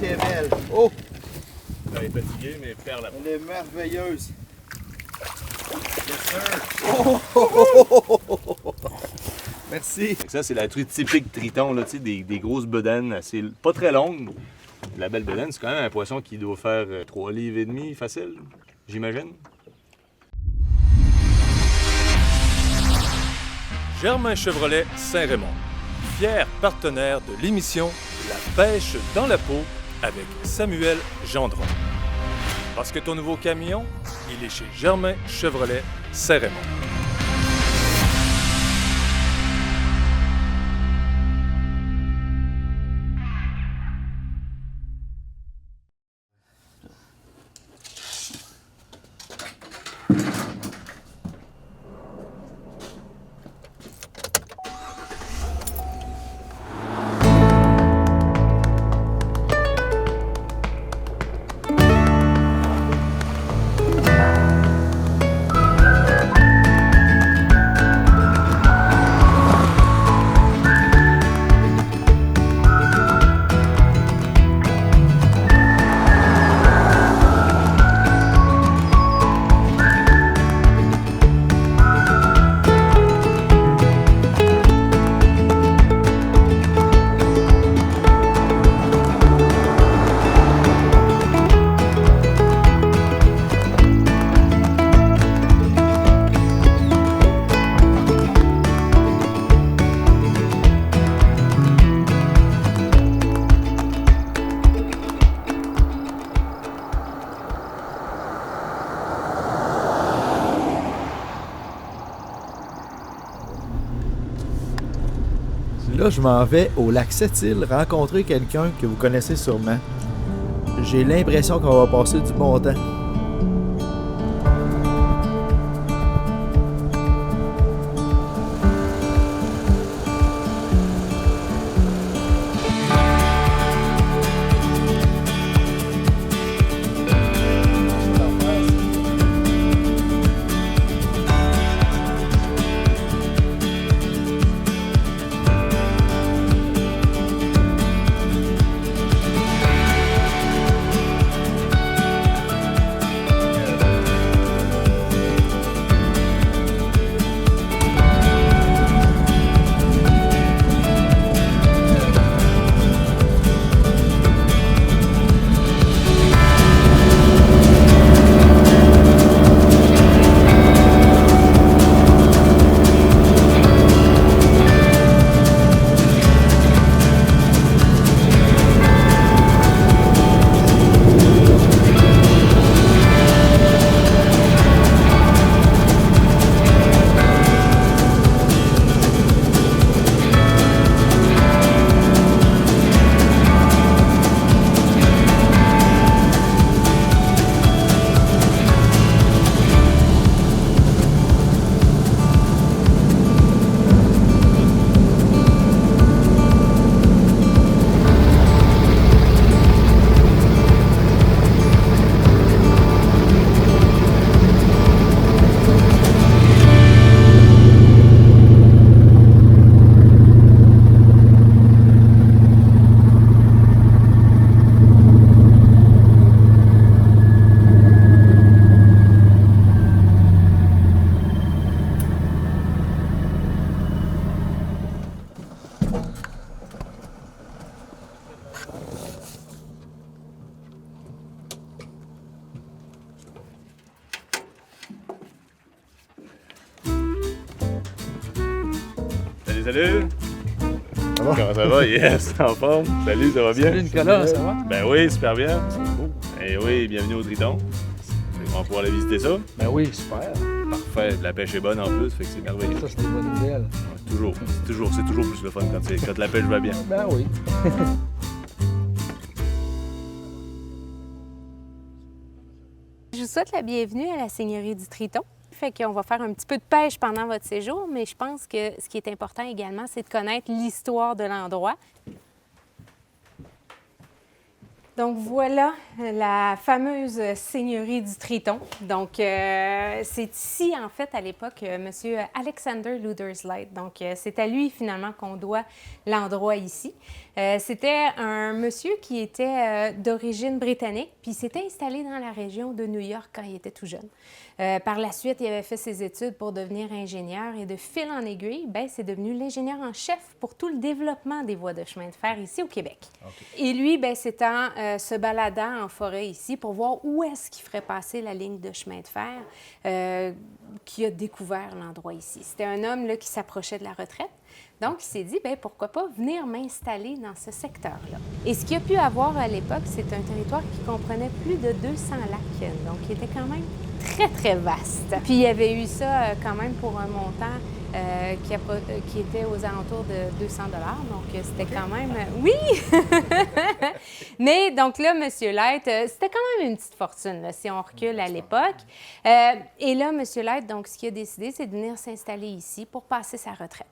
qu'elle est belle. Oh! Elle est fatiguée, mais perd la Elle est merveilleuse. Yes, sir! Merci. Ça, c'est la truite typique triton, là, des grosses bedaines, assez, pas très longues. La belle bedaine, c'est quand même un poisson qui doit faire 3 livres et demi facile, j'imagine. Germain Chevrolet Saint-Raymond, fier partenaire de l'émission La pêche dans la peau avec Samuel Gendron. Parce que ton nouveau camion, il est chez Germain Chevrolet Saint-Raymond. Là, je m'en vais au lac Sept-Îles rencontrer quelqu'un que vous connaissez sûrement. J'ai l'impression qu'on va passer du bon temps. Salut! Ça va? Comment ça va? Yes, en forme. Salut, ça va bien? Salut Nicolas, ça va? Ben oui, super bien. Et oui, bienvenue au Triton. On va pouvoir aller visiter ça. Ben oui, super. Parfait. La pêche est bonne en plus, fait que c'est merveilleux. Ça, c'est des bonnes nouvelles. Ouais, toujours. C'est toujours plus le fun quand la pêche va bien. Ben oui. Je vous souhaite la bienvenue à la Seigneurie du Triton. Fait qu'on va faire un petit peu de pêche pendant votre séjour, mais je pense que ce qui est important également, c'est de connaître l'histoire de l'endroit. Donc voilà la fameuse seigneurie du Triton. Donc c'est ici en fait à l'époque Monsieur Alexander Luderslight. Donc c'est à lui finalement qu'on doit l'endroit ici. C'était un monsieur qui était d'origine britannique, puis il s'était installé dans la région de New York quand il était tout jeune. Par la suite, il avait fait ses études pour devenir ingénieur et de fil en aiguille, ben, c'est devenu l'ingénieur en chef pour tout le développement des voies de chemin de fer ici au Québec. Okay. Et lui, ben, c'est en se baladant en forêt ici pour voir où est-ce qu'il ferait passer la ligne de chemin de fer qui a découvert l'endroit ici. C'était un homme là, qui s'approchait de la retraite. Donc, il s'est dit, bien, pourquoi pas venir m'installer dans ce secteur-là. Et ce qu'il a pu avoir à l'époque, c'est un territoire qui comprenait plus de 200 lacs, donc il était quand même très, très vaste. Puis, il avait eu ça quand même pour un montant qui était aux alentours de 200 $. Donc, c'était quand même... Oui! Mais donc là, M. Light, c'était quand même une petite fortune, là, si on recule à l'époque. Et là, M. Light, donc, ce qu'il a décidé, c'est de venir s'installer ici pour passer sa retraite.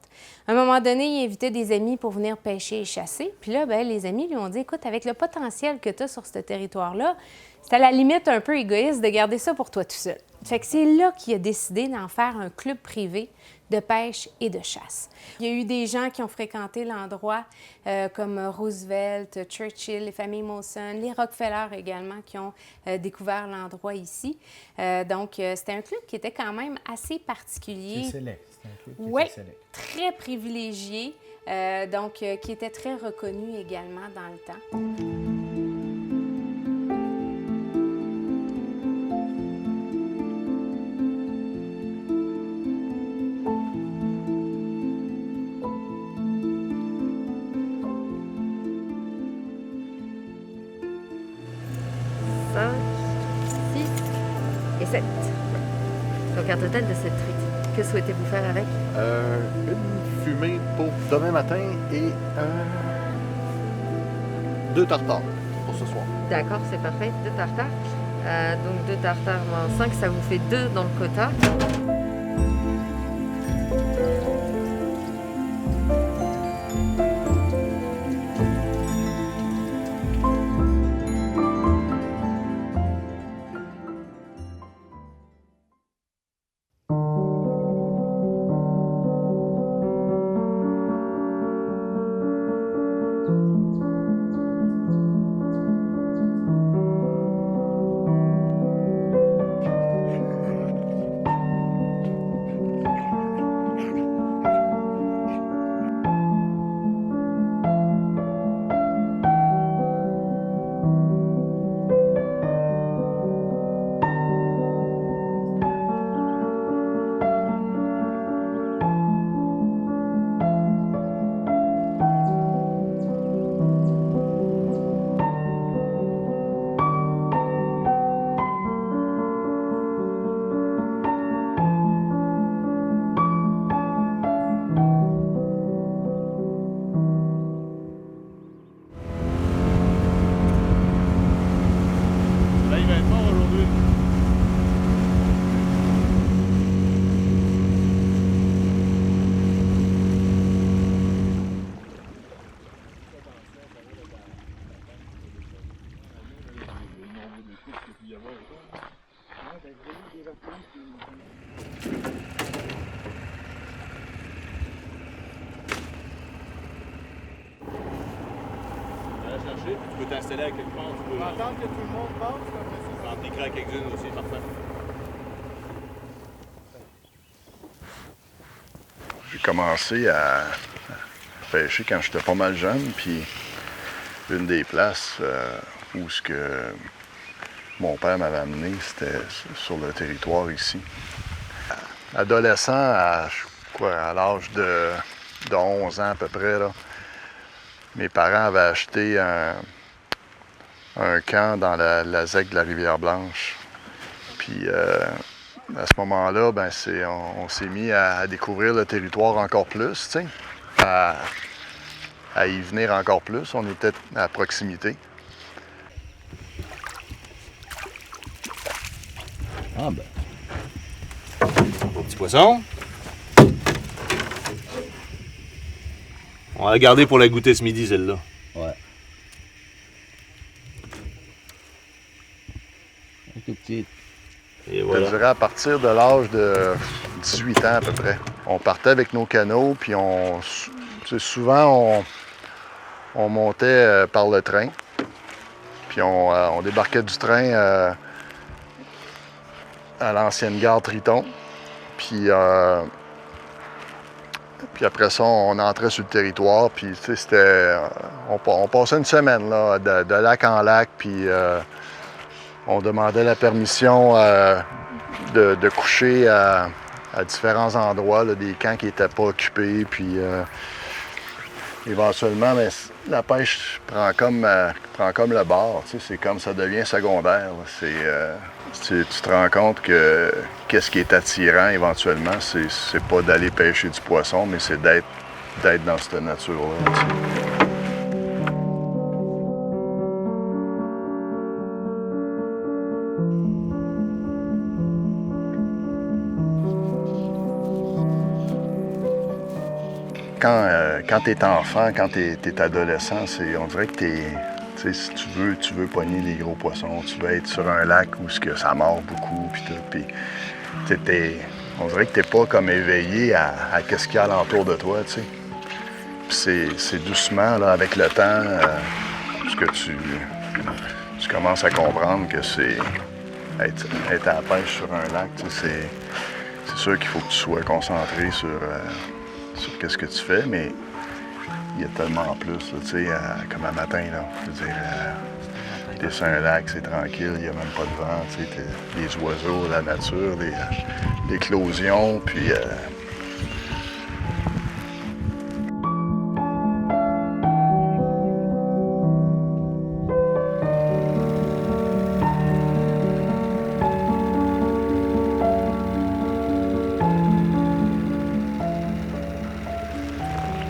À un moment donné, il invitait des amis pour venir pêcher et chasser. Puis là, bien, les amis lui ont dit, écoute, avec le potentiel que tu as sur ce territoire-là, c'est à la limite un peu égoïste de garder ça pour toi tout seul. Fait que c'est là qu'il a décidé d'en faire un club privé de pêche et de chasse. Il y a eu des gens qui ont fréquenté l'endroit, comme Roosevelt, Churchill, les familles Molson, les Rockefeller également, qui ont découvert l'endroit ici. Donc, c'était un club qui était quand même assez particulier. C'est sélect. C'est un club qui oui, était sélect. Très privilégié, donc qui était très reconnu également dans le temps. Et 7. Donc un total de 7 truites. Que souhaitez-vous faire avec? Une fumée pour demain matin et 2 tartares pour ce soir. D'accord, c'est parfait. 2 tartares. Donc 2 tartares moins 5, ça vous fait 2 dans le quota. Tu peux t'installer à quelque part, tu peux Attendre que tout le monde passe, comme ça. Tu peux en piquer à quelques-unes aussi, parfait. J'ai commencé à pêcher quand j'étais pas mal jeune, puis une des places où ce que mon père m'avait amené, c'était sur le territoire ici. Adolescent, à l'âge de 11 ans à peu près, là, mes parents avaient acheté un camp dans la zec de la Rivière-Blanche. Puis à ce moment-là, ben, on s'est mis à découvrir le territoire encore plus, tu sais, à y venir encore plus. On était à proximité. Ah ben. Petit poisson. On va la garder pour la goûter ce midi, celle-là. Ouais. dirais à partir de l'âge de 18 ans à peu près. On partait avec nos canots, puis souvent on montait par le train. Puis on débarquait du train à l'ancienne gare Triton. Puis après ça, on entrait sur le territoire. Puis c'était... On passait une semaine là, de lac en lac. Puis on demandait la permission de coucher à différents endroits, là, des camps qui n'étaient pas occupés. Puis éventuellement, mais la pêche prend comme le bord. C'est comme ça devient secondaire. Tu te rends compte que qu'est-ce qui est attirant éventuellement, c'est pas d'aller pêcher du poisson, mais c'est d'être dans cette nature-là. Quand tu es enfant, quand tu es adolescent, on dirait que si tu veux pogner les gros poissons, tu veux être sur un lac où ça mord beaucoup, puis tout. Puis, on dirait que tu n'es pas comme éveillé à ce qu'il y a alentour de toi, tu sais. Puis c'est doucement, là, avec le temps, que tu commences à comprendre que c'est être à la pêche sur un lac, tu sais, c'est sûr qu'il faut que tu sois concentré sur qu'est-ce que tu fais, mais il y a tellement plus, tu sais, comme un matin, là, je veux dire, t'es sur un lac, c'est tranquille, il n'y a même pas de vent, tu sais, les oiseaux, la nature, l'éclosion, puis...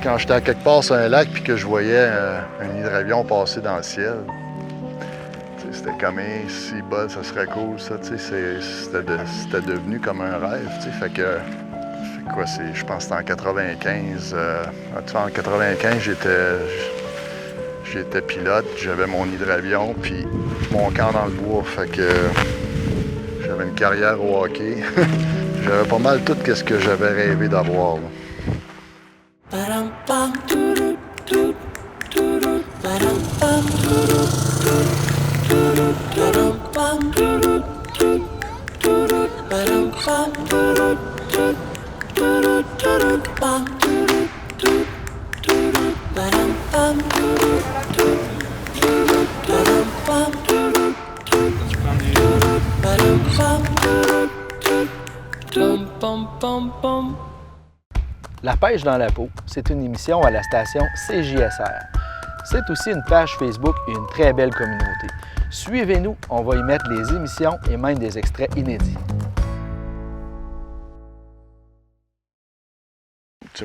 Quand j'étais à quelque part sur un lac puis que je voyais un hydravion passer dans le ciel, c'était comme si bas, ça serait cool, ça, c'était devenu comme un rêve, fait que quoi, je pense que c'était en 95. En 95, j'étais pilote, j'avais mon hydravion puis mon camp dans le bois, fait que j'avais une carrière au hockey. J'avais pas mal tout ce que j'avais rêvé d'avoir, là. La pêche dans la peau, c'est une émission à la station CJSR. C'est aussi une page Facebook et une très belle communauté. Suivez-nous, on va y mettre les émissions et même des extraits inédits.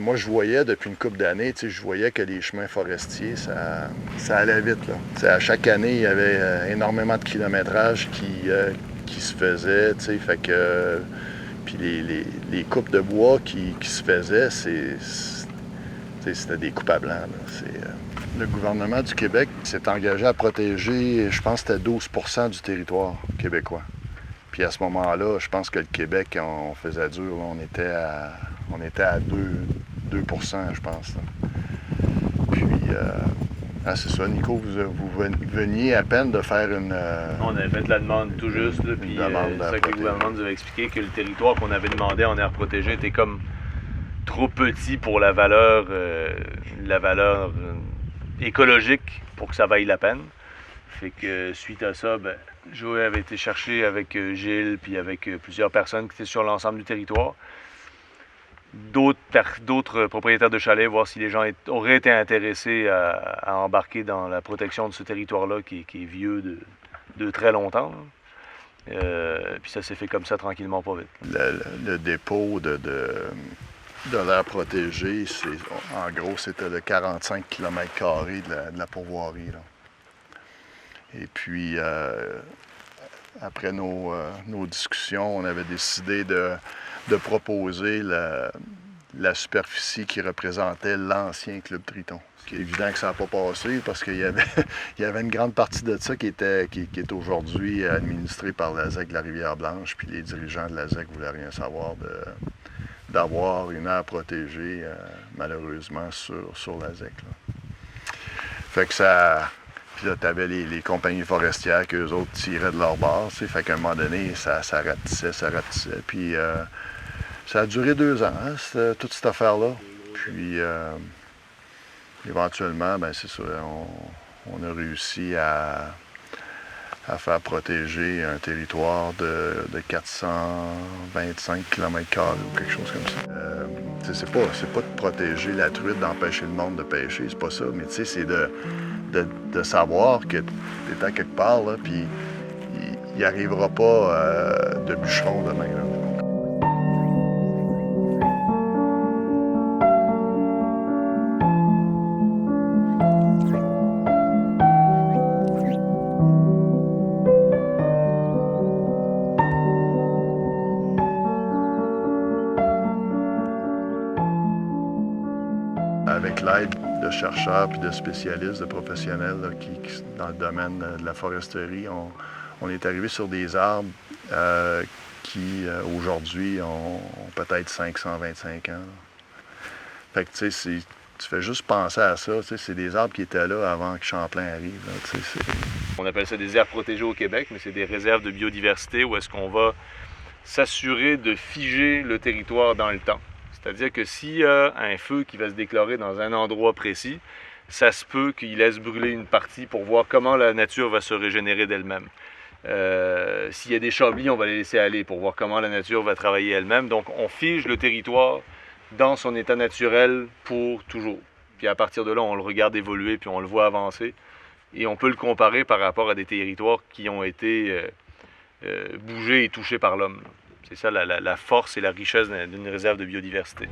Moi, je voyais depuis une couple d'années, je voyais que les chemins forestiers, ça allait vite, là. À chaque année, il y avait énormément de kilométrage qui se faisait, fait que... Puis les coupes de bois qui se faisaient, c'était des coupes à blanc, là. Le gouvernement du Québec s'est engagé à protéger, je pense que c'était 12 % du territoire québécois. Puis à ce moment-là, je pense que le Québec, on faisait dur, là. On était à 2 % je pense, là. Puis, c'est ça, Nico, vous veniez à peine de faire une... On avait fait la demande tout juste, là, puis c'est ça que le gouvernement nous avait expliqué, que le territoire qu'on avait demandé en aire protégée était comme trop petit pour la valeur écologique pour que ça vaille la peine. Fait que suite à ça, Joey avait été chercher avec Gilles puis avec plusieurs personnes qui étaient sur l'ensemble du territoire. D'autres propriétaires de chalets, voir si les gens auraient été intéressés à embarquer dans la protection de ce territoire-là qui est vieux de très longtemps. Puis ça s'est fait comme ça tranquillement, pas vite. Le dépôt de l'aire protégée, en gros, c'était de 45 km² de la pourvoirie, là. Et puis, après nos discussions, on avait décidé de proposer la superficie qui représentait l'ancien Club Triton. C'est évident que ça n'a pas passé parce qu'il y avait une grande partie de ça qui est aujourd'hui administrée par la ZEC de la Rivière-Blanche, puis les dirigeants de la ZEC ne voulaient rien savoir d'avoir une aire protégée, malheureusement, sur la ZEC. Là. Fait que ça... Puis là, tu avais les compagnies forestières qu'eux autres tiraient de leur bord, tu sais. Fait qu'à un moment donné, ça rapetissait. Puis ça a duré 2 ans, hein, toute cette affaire-là. Puis éventuellement, ben c'est ça, on a réussi à faire protéger un territoire de 425 km² ou quelque chose comme ça. C'est pas de protéger la truite, d'empêcher le monde de pêcher, c'est pas ça, mais tu sais, c'est de savoir que tu es à quelque part, là, puis il n'y arrivera pas de bûcheron demain. Là. Avec l'aide de chercheurs puis de spécialistes, de professionnels là, qui, dans le domaine de la foresterie, on est arrivé sur des arbres qui, aujourd'hui, ont peut-être 525 ans. Là. Fait que, tu sais, tu fais juste penser à ça. C'est des arbres qui étaient là avant que Champlain arrive. Là, on appelle ça des aires protégées au Québec, mais c'est des réserves de biodiversité où est-ce qu'on va s'assurer de figer le territoire dans le temps. C'est-à-dire que s'il y a un feu qui va se déclarer dans un endroit précis, ça se peut qu'il laisse brûler une partie pour voir comment la nature va se régénérer d'elle-même. S'il y a des chablis, on va les laisser aller pour voir comment la nature va travailler elle-même. Donc, on fige le territoire dans son état naturel pour toujours. Puis à partir de là, on le regarde évoluer, puis on le voit avancer. Et on peut le comparer par rapport à des territoires qui ont été bougés et touchés par l'homme. C'est ça la force et la richesse d'une réserve de biodiversité.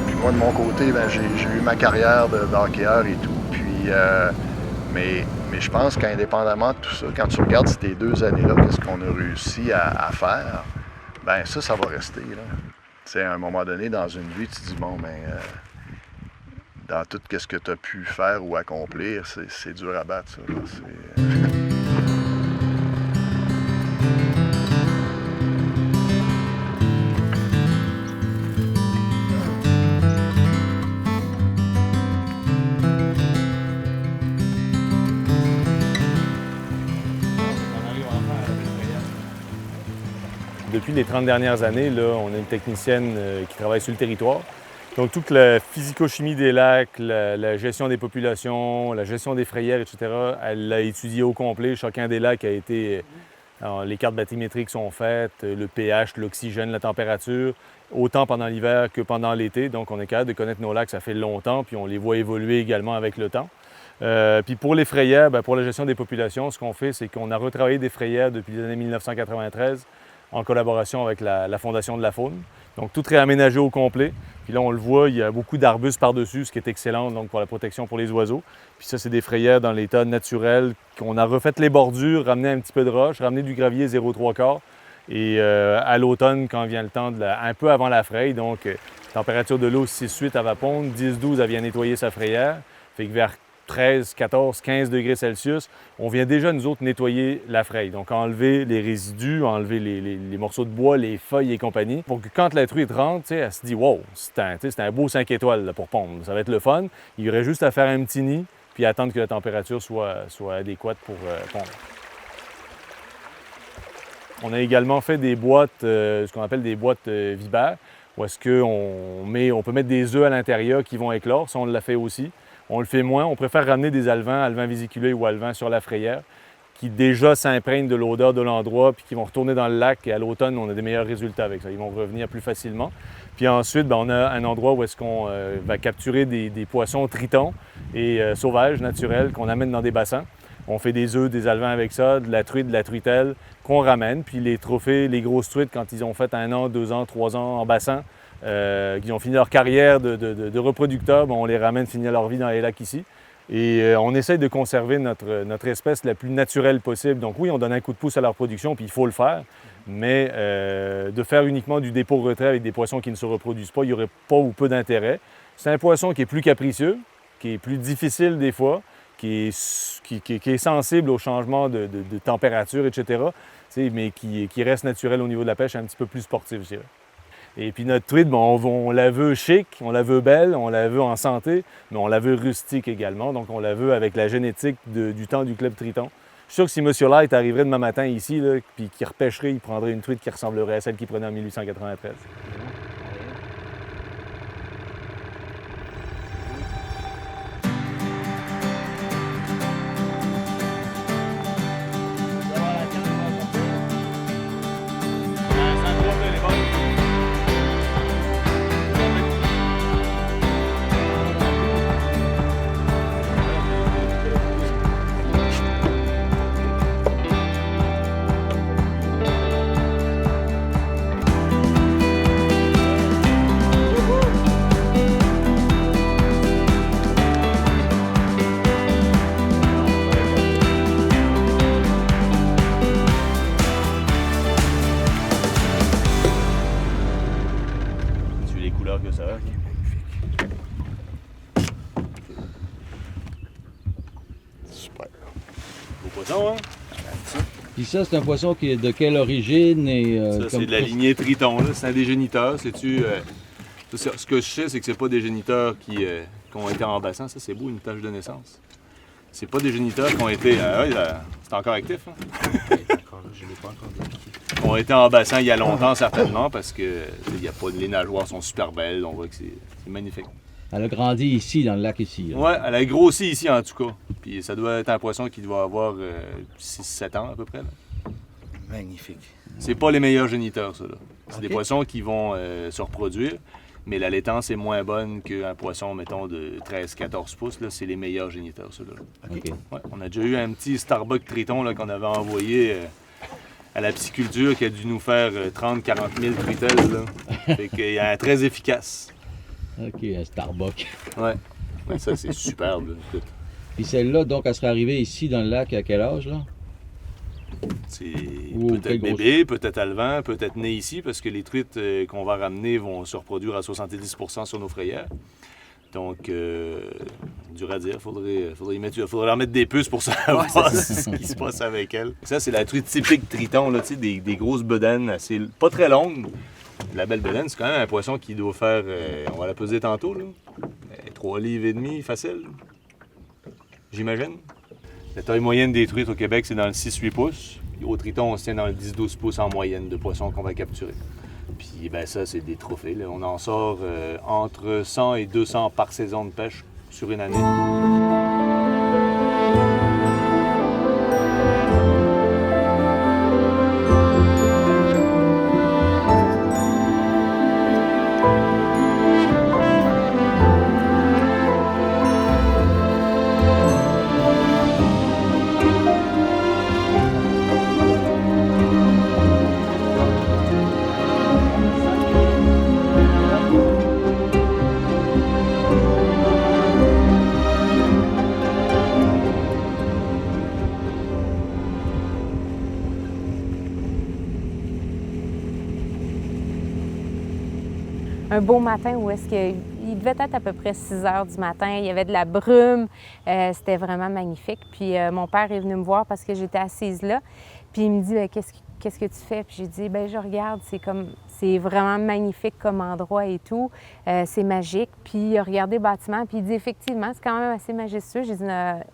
Puis moi, de mon côté, ben, j'ai eu ma carrière d'hockeyeur et tout. Puis, mais je pense qu'indépendamment de tout ça, quand tu regardes ces 2 années-là, qu'est-ce qu'on a réussi à faire, ben ça va rester, là. Tu sais, à un moment donné, dans une vie, tu te dis, bon, ben, dans tout ce que tu as pu faire ou accomplir, c'est dur à battre, ça. Depuis les 30 dernières années, là, on a une technicienne qui travaille sur le territoire. Donc, toute la physico-chimie des lacs, la gestion des populations, la gestion des frayères, etc., elle l'a étudié au complet. Chacun des lacs a été... Alors, les cartes bathymétriques sont faites, le pH, l'oxygène, la température, autant pendant l'hiver que pendant l'été. Donc, on est capable de connaître nos lacs, ça fait longtemps, puis on les voit évoluer également avec le temps. Puis pour les frayères, bien, pour la gestion des populations, ce qu'on fait, c'est qu'on a retravaillé des frayères depuis les années 1993 en collaboration avec la Fondation de la faune. Donc, tout réaménagé au complet. Puis là, on le voit, il y a beaucoup d'arbustes par-dessus, ce qui est excellent donc, pour la protection pour les oiseaux. Puis ça, c'est des frayères dans l'état naturel qu'on a refait les bordures, ramené un petit peu de roche, ramené du gravier 0,75. Et à l'automne, quand vient le temps, un peu avant la fraye, donc température de l'eau 6-8, elle va pondre, 10-12, elle vient nettoyer sa frayère. Fait que vers 13, 14, 15 degrés Celsius, on vient déjà, nous autres, nettoyer la fraye. Donc, enlever les résidus, enlever les morceaux de bois, les feuilles et compagnie, pour que quand la truite rentre, elle se dit « Wow, c'est un beau 5 étoiles là, pour pondre. Ça va être le fun. » Il y aurait juste à faire un petit nid, puis attendre que la température soit adéquate pour pondre. On a également fait des boîtes, ce qu'on appelle des boîtes vibaires, où est-ce qu'on peut mettre des œufs à l'intérieur qui vont éclore. Ça, on l'a fait aussi. On le fait moins. On préfère ramener des alevins vésiculés ou alevins sur la frayère, qui déjà s'imprègnent de l'odeur de l'endroit, puis qui vont retourner dans le lac. Et à l'automne, on a des meilleurs résultats avec ça. Ils vont revenir plus facilement. Puis ensuite, bien, on a un endroit où est-ce qu'on va capturer des poissons tritons et sauvages, naturels, qu'on amène dans des bassins. On fait des œufs, des alevins avec ça, de la truite, de la truitelle, qu'on ramène. Puis les trophées, les grosses truites, quand ils ont fait 1 an, 2 ans, 3 ans en bassin, qui ont fini leur carrière de reproducteurs, on les ramène finir leur vie dans les lacs ici. Et on essaye de conserver notre espèce la plus naturelle possible. Donc oui, on donne un coup de pouce à leur production, puis il faut le faire, mais de faire uniquement du dépôt-retrait avec des poissons qui ne se reproduisent pas, il n'y aurait pas ou peu d'intérêt. C'est un poisson qui est plus capricieux, qui est plus difficile des fois, qui est sensible aux changements de température, etc., mais qui reste naturel au niveau de la pêche, un petit peu plus sportif, je dirais. Et puis notre truite, on la veut chic, on la veut belle, on la veut en santé, mais on la veut rustique également. Donc on la veut avec la génétique du temps du Club Triton. Je suis sûr que si M. Light arriverait demain matin ici, là, puis qu'il repêcherait, il prendrait une truite qui ressemblerait à celle qu'il prenait en 1893. Que ça a. Super. Beau poisson, hein? Puis ça, c'est un poisson qui est de quelle origine? Et, Ça, c'est de la lignée Triton, là. C'est un des géniteurs. Sais-tu, ce que je sais, c'est que c'est pas des géniteurs qui ont été en bassin. Ça, c'est beau, une tache de naissance. C'est pas des géniteurs qui ont été... c'est encore actif, hein? Je ne l'ai pas encore dépiqué. Qui ont été en bassin il y a longtemps, certainement, parce que y a pas, les nageoires sont super belles. On voit que c'est magnifique. Elle a grandi ici, dans le lac ici. Là. Ouais, elle a grossi ici, en tout cas. Puis ça doit être un poisson qui doit avoir 6-7 ans, à peu près. Là. Magnifique. C'est pas les meilleurs géniteurs, ça. C'est Ok. des poissons qui vont se reproduire, mais la laitance est moins bonne qu'un poisson, mettons, de 13-14 pouces. Là, c'est les meilleurs géniteurs, ceux-là. OK. Ouais, on a déjà eu un petit Starbuck Triton là, qu'on avait envoyé à la pisciculture qui a dû nous faire 30-40 000 truitelles. Là. Fait qu'il est très efficace. OK, un Starbuck. Ouais. Ouais, ça, c'est superbe. Là. Écoute, Puis celle-là, donc, elle serait arrivée ici, dans le lac, à quel âge, là? c'est Ou peut-être quelle grosse- bébé, peut-être alevin, peut-être né ici, parce que les truites qu'on va ramener vont se reproduire à 70% sur nos frayères. Donc, dur à dire, il faudrait leur mettre des puces pour savoir ce qui se passe avec elles. Ça, c'est la truite typique Triton, là, des grosses bedaines, assez, pas très longues. La belle bedaine, c'est quand même un poisson qui doit faire, on va la peser tantôt, là, 3 livres et demi, facile, j'imagine. La taille moyenne des truites au Québec, c'est dans le 6-8 pouces. Puis au Triton, on se tient dans le 10-12 pouces en moyenne de poissons qu'on va capturer. Puis ben ça, c'est des trophées. Là. On en sort entre 100 et 200 par saison de pêche sur une année. Un beau matin où est-ce qu'il devait être à peu près 6 heures du matin. Il y avait de la brume. C'était vraiment magnifique. Puis mon père est venu me voir parce que j'étais assise là. Puis il me dit qu'est-ce que tu fais? Puis j'ai dit je regarde, c'est vraiment magnifique comme endroit et tout. C'est magique. Puis il a regardé le bâtiment. Puis il dit effectivement, c'est quand même assez majestueux. J'ai dit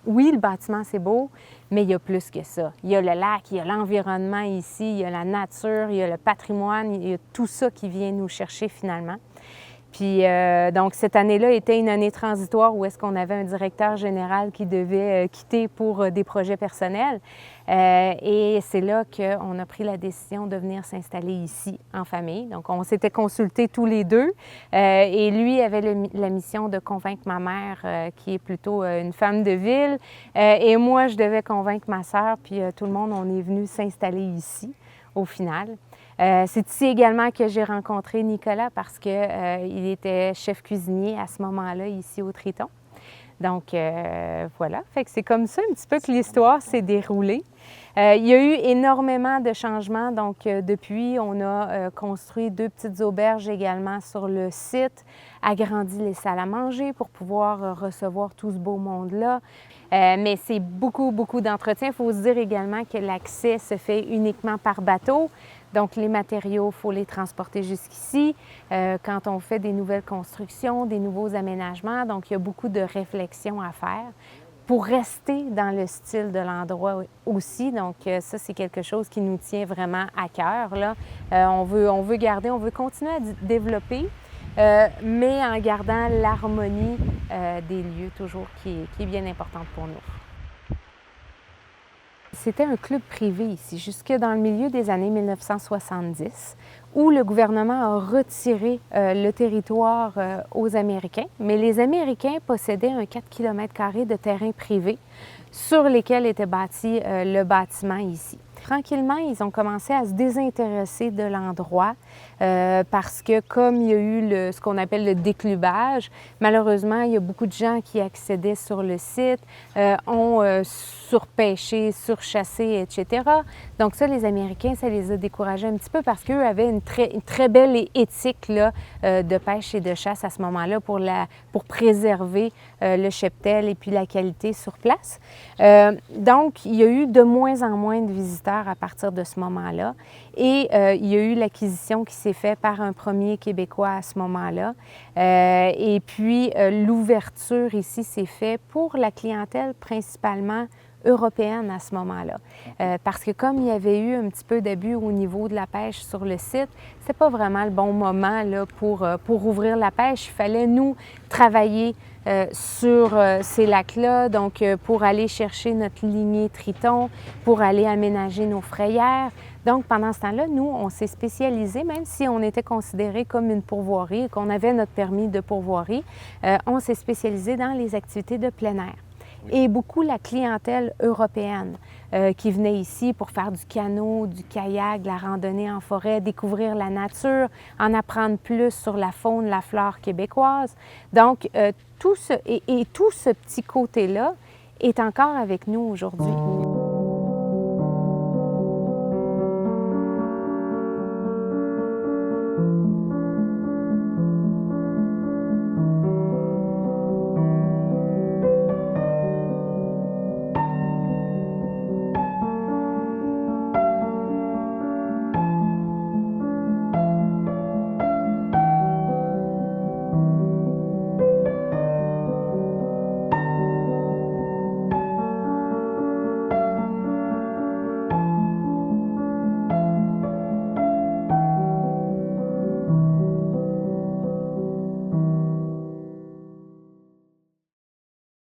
oui, le bâtiment c'est beau, mais il y a plus que ça. Il y a le lac, il y a l'environnement ici, il y a la nature, il y a le patrimoine, il y a tout ça qui vient nous chercher finalement. Puis donc cette année-là était une année transitoire où est-ce qu'on avait un directeur général qui devait quitter pour des projets personnels. Et c'est là qu'on a pris la décision de venir s'installer ici en famille. Donc on s'était consultés tous les deux et lui avait la mission de convaincre ma mère qui est plutôt une femme de ville et moi je devais convaincre ma sœur puis tout le monde on est venu s'installer ici au final. C'est ici également que j'ai rencontré Nicolas parce qu'il était chef cuisinier à ce moment-là ici au Triton. Donc voilà, fait que c'est comme ça un petit peu que l'histoire s'est déroulée. Il y a eu énormément de changements, donc depuis, on a construit 2 petites auberges également sur le site, agrandi les salles à manger pour pouvoir recevoir tout ce beau monde-là. Mais c'est beaucoup, beaucoup d'entretien. Il faut se dire également que l'accès se fait uniquement par bateau. Donc, les matériaux, il faut les transporter jusqu'ici. Quand on fait des nouvelles constructions, des nouveaux aménagements, donc il y a beaucoup de réflexion à faire pour rester dans le style de l'endroit aussi. Donc, ça, c'est quelque chose qui nous tient vraiment à cœur, là. On veut garder, on veut continuer à développer, mais en gardant l'harmonie des lieux toujours qui est bien importante pour nous. C'était un club privé ici, jusque dans le milieu des années 1970, où le gouvernement a retiré le territoire aux Américains. Mais les Américains possédaient un 4 km² de terrain privé sur lesquels était bâti le bâtiment ici. Tranquillement, ils ont commencé à se désintéresser de l'endroit parce que comme il y a eu ce qu'on appelle le déclubage, malheureusement, il y a beaucoup de gens qui accédaient sur le site, ont surpêché, surchassé, etc. Donc ça, les Américains, ça les a découragés un petit peu parce qu'eux avaient une très belle éthique là, de pêche et de chasse à ce moment-là pour préserver le cheptel et puis la qualité sur place. Donc, il y a eu de moins en moins de visiteurs à partir de ce moment-là. Et il y a eu l'acquisition qui s'est faite par un premier Québécois à ce moment-là. Et puis, l'ouverture ici s'est faite pour la clientèle principalement européenne à ce moment-là. Parce que comme il y avait eu un petit peu d'abus au niveau de la pêche sur le site, c'est pas vraiment le bon moment là, pour ouvrir la pêche. Il fallait, nous, travailler sur ces lacs-là, donc pour aller chercher notre lignée Triton, pour aller aménager nos frayères. Donc, pendant ce temps-là, nous, on s'est spécialisé, même si on était considéré comme une pourvoirie et qu'on avait notre permis de pourvoirie, on s'est spécialisé dans les activités de plein air. Et beaucoup la clientèle européenne qui venait ici pour faire du canot, du kayak, de la randonnée en forêt, découvrir la nature, en apprendre plus sur la faune, la flore québécoise. Donc, tout ce petit côté-là est encore avec nous aujourd'hui.